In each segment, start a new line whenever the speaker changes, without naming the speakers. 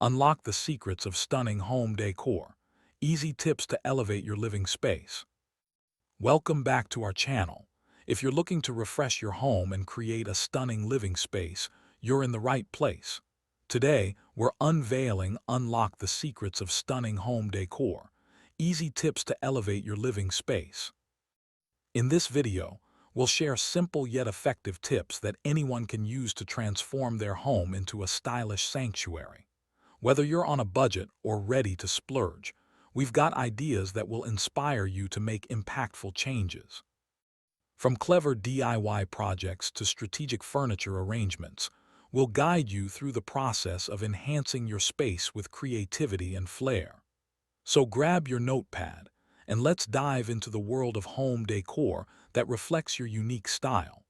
Unlock the secrets of stunning home decor. Easy tips to elevate your living space. Welcome back to our channel. If you're looking to refresh your home and create a stunning living space, you're in the right place. Today, we're Unlock the secrets of stunning home decor. Easy tips to elevate your living space. In this video, we'll share simple yet effective tips that anyone can use to transform their home into a stylish sanctuary. Whether you're on a budget or ready to splurge, we've got ideas that will inspire you to make impactful changes. From clever DIY projects to strategic furniture arrangements, we'll guide you through the process of enhancing your space with creativity and flair. So grab your notepad and let's dive into the world of home decor that reflects your unique style.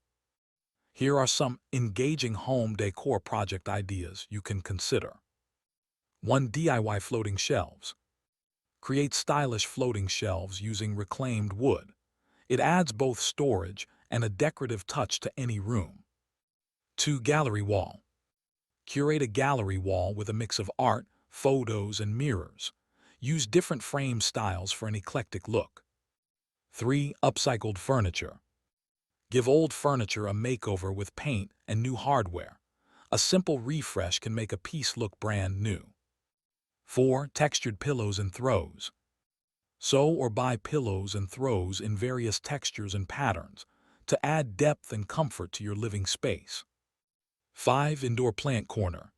Here are some engaging home decor project ideas you can consider. 1. DIY floating shelves. Create stylish floating shelves using reclaimed wood. It adds both storage and a decorative touch to any room. 2. Gallery wall. Curate a gallery wall with a mix of art, photos, and mirrors. Use different frame styles for an eclectic look. 3. Upcycled furniture. Give old furniture a makeover with paint and new hardware. A simple refresh can make a piece look brand new. 4. Textured pillows and throws. Sew or buy pillows and throws in various textures and patterns to add depth and comfort to your living space. 5. Indoor plant corner.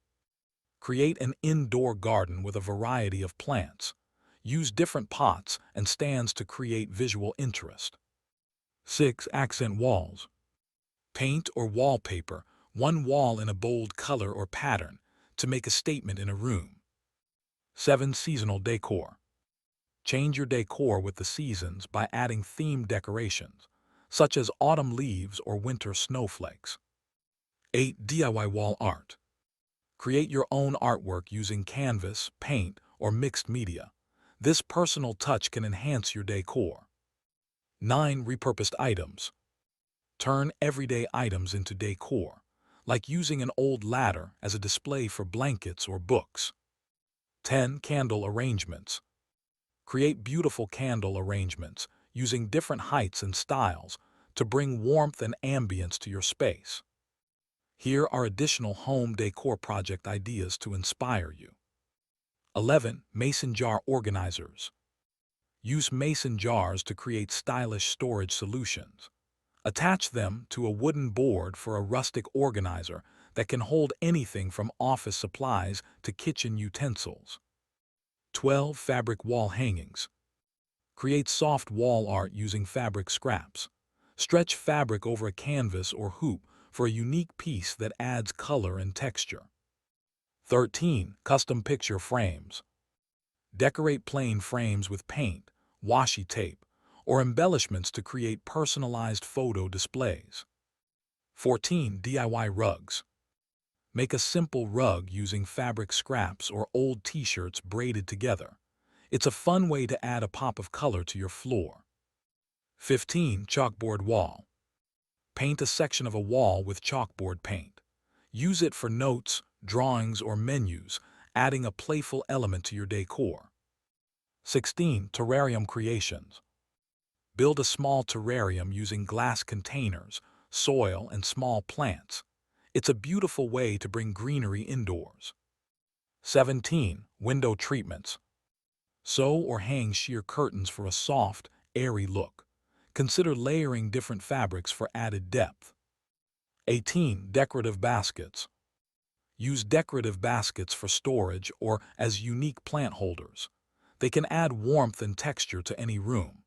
Create an indoor garden with a variety of plants. Use different pots and stands to create visual interest. 6. Accent walls. Paint or wallpaper one wall in a bold color or pattern to make a statement in a room. 7. Seasonal decor. Change your decor with the seasons by adding themed decorations, such as autumn leaves or winter snowflakes. 8. DIY wall art. Create your own artwork using canvas, paint, or mixed media. This personal touch can enhance your decor. 9. Repurposed items. Turn everyday items into decor, like using an old ladder as a display for blankets or books. 10. Candle arrangements. Create beautiful candle arrangements using different heights and styles to bring warmth and ambience to your space. Here are additional home decor project ideas to inspire you. 11. Mason jar organizers. Use mason jars to create stylish storage solutions. Attach them to a wooden board for a rustic organizer that can hold anything from office supplies to kitchen utensils. 12. Fabric wall hangings. Create soft wall art using fabric scraps. Stretch fabric over a canvas or hoop for a unique piece that adds color and texture. 13. Custom picture frames. Decorate plain frames with paint, washi tape, or embellishments to create personalized photo displays. 14. DIY rugs. Make a simple rug using fabric scraps or old t-shirts braided together. It's a fun way to add a pop of color to your floor. 15. Chalkboard wall. Paint a section of a wall with chalkboard paint. Use it for notes, drawings, or menus, adding a playful element to your decor. 16. Terrarium creations. Build a small terrarium using glass containers, soil, and small plants. It's a beautiful way to bring greenery indoors. 17. Window treatments. Sew or hang sheer curtains for a soft, airy look. Consider layering different fabrics for added depth. 18. Decorative baskets. Use decorative baskets for storage or as unique plant holders. They can add warmth and texture to any room.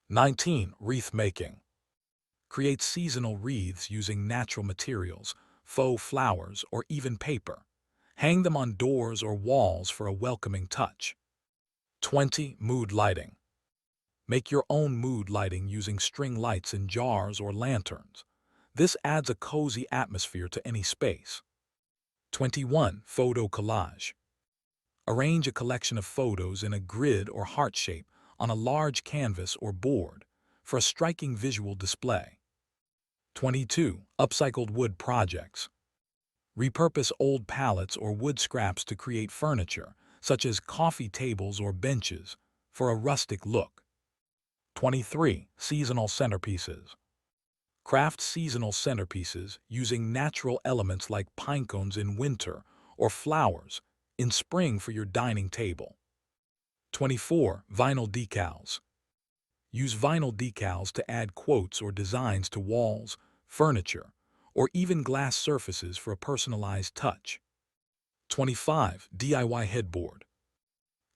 19. Wreath making. Create seasonal wreaths using natural materials, faux flowers, or even paper. Hang them on doors or walls for a welcoming touch. 20. Mood lighting. Make your own mood lighting using string lights in jars or lanterns. This adds a cozy atmosphere to any space. 21. Photo collage. Arrange a collection of photos in a grid or heart shape on a large canvas or board for a striking visual display. 22. Upcycled wood projects. Repurpose old pallets or wood scraps to create furniture, such as coffee tables or benches, for a rustic look. 23. Seasonal centerpieces. Craft seasonal centerpieces using natural elements like pine cones in winter or flowers in spring for your dining table. 24. Vinyl decals. Use vinyl decals to add quotes or designs to walls, furniture, or even glass surfaces for a personalized touch. 25. DIY headboard.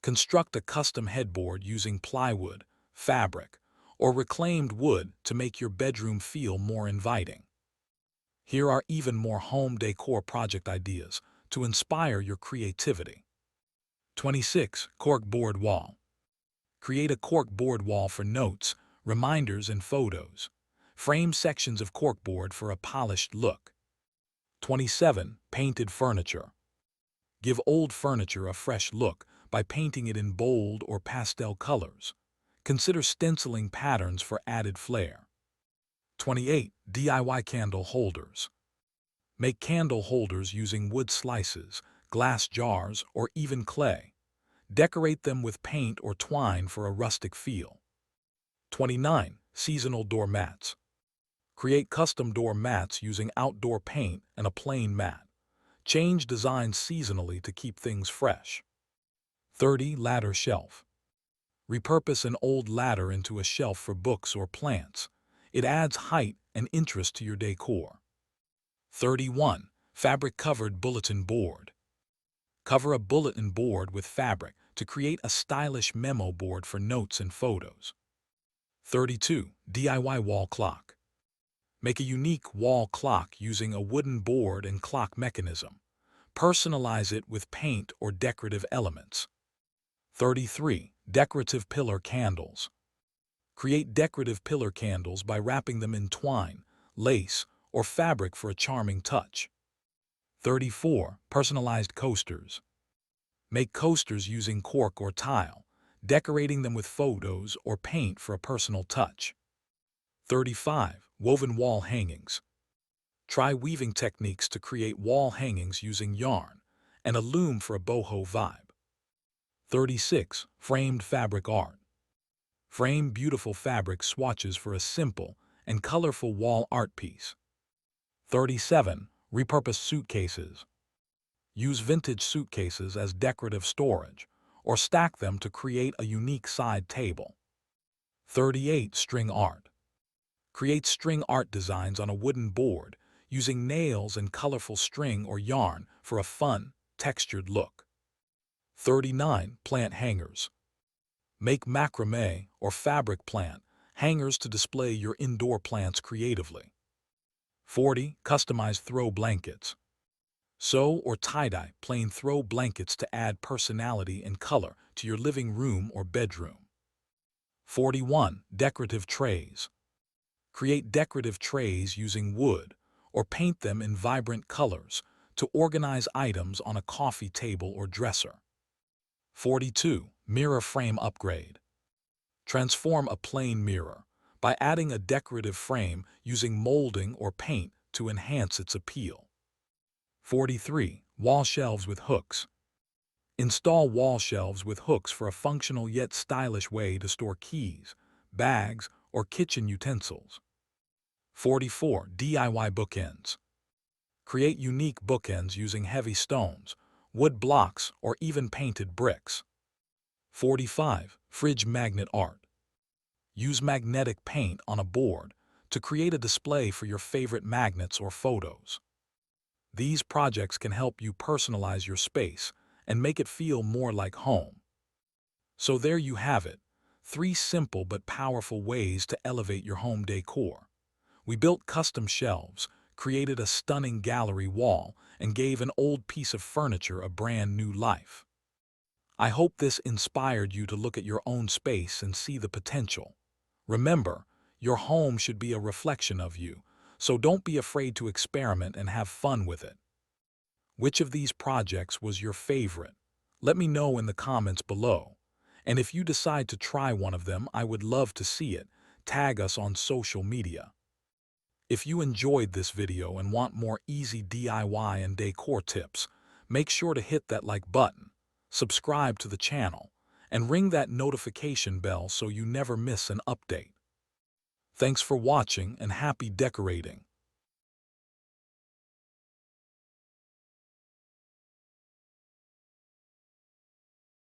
Construct a custom headboard using plywood, fabric, or reclaimed wood to make your bedroom feel more inviting. Here are even more home decor project ideas to inspire your creativity. 26. Corkboard wall. Create a corkboard wall for notes, reminders, and photos. Frame sections of corkboard for a polished look. 27. Painted furniture. Give old furniture a fresh look by painting it in bold or pastel colors. Consider stenciling patterns for added flair. 28. DIY candle holders. Make candle holders using wood slices, glass jars, or even clay. Decorate them with paint or twine for a rustic feel. 29. Seasonal door mats. Create custom door mats using outdoor paint and a plain mat. Change designs seasonally to keep things fresh. 30. Ladder shelf. Repurpose an old ladder into a shelf for books or plants. It adds height and interest to your decor. 31. Fabric-covered bulletin board. Cover a bulletin board with fabric to create a stylish memo board for notes and photos. 32. DIY wall clock. Make a unique wall clock using a wooden board and clock mechanism. Personalize it with paint or decorative elements. 33. Decorative pillar candles. Create decorative pillar candles by wrapping them in twine, lace, or fabric for a charming touch. 34. Personalized coasters. Make coasters using cork or tile, decorating them with photos or paint for a personal touch. 35. Woven wall hangings. Try weaving techniques to create wall hangings using yarn and a loom for a boho vibe. 36. Framed fabric art. Frame beautiful fabric swatches for a simple and colorful wall art piece. 37. Repurpose suitcases. Use vintage suitcases as decorative storage or stack them to create a unique side table. 38. String art. Create string art designs on a wooden board using nails and colorful string or yarn for a fun, textured look. 39. Plant hangers. Make macrame or fabric plant hangers to display your indoor plants creatively. 40. Customize throw blankets. Sew or tie-dye plain throw blankets to add personality and color to your living room or bedroom. 41. Decorative trays. Create decorative trays using wood or paint them in vibrant colors to organize items on a coffee table or dresser. 42. Mirror frame upgrade. Transform a plain mirror by adding a decorative frame using molding or paint to enhance its appeal. 43. Wall shelves with hooks. Install wall shelves with hooks for a functional yet stylish way to store keys, bags, or kitchen utensils. 44. DIY bookends. Create unique bookends using heavy stones, wood blocks, or even painted bricks. 45. Fridge magnet art. Use magnetic paint on a board to create a display for your favorite magnets or photos. These projects can help you personalize your space and make it feel more like home. So there you have it, 3 simple but powerful ways to elevate your home decor. We built custom shelves, created a stunning gallery wall, and gave an old piece of furniture a brand new life. I hope this inspired you to look at your own space and see the potential. Remember, your home should be a reflection of you, so don't be afraid to experiment and have fun with it. Which of these projects was your favorite? Let me know in the comments below. And if you decide to try one of them, I would love to see it. Tag us on social media. If you enjoyed this video and want more easy DIY and decor tips, make sure to hit that like button, subscribe to the channel, and ring that notification bell so you never miss an update. Thanks for watching and happy decorating.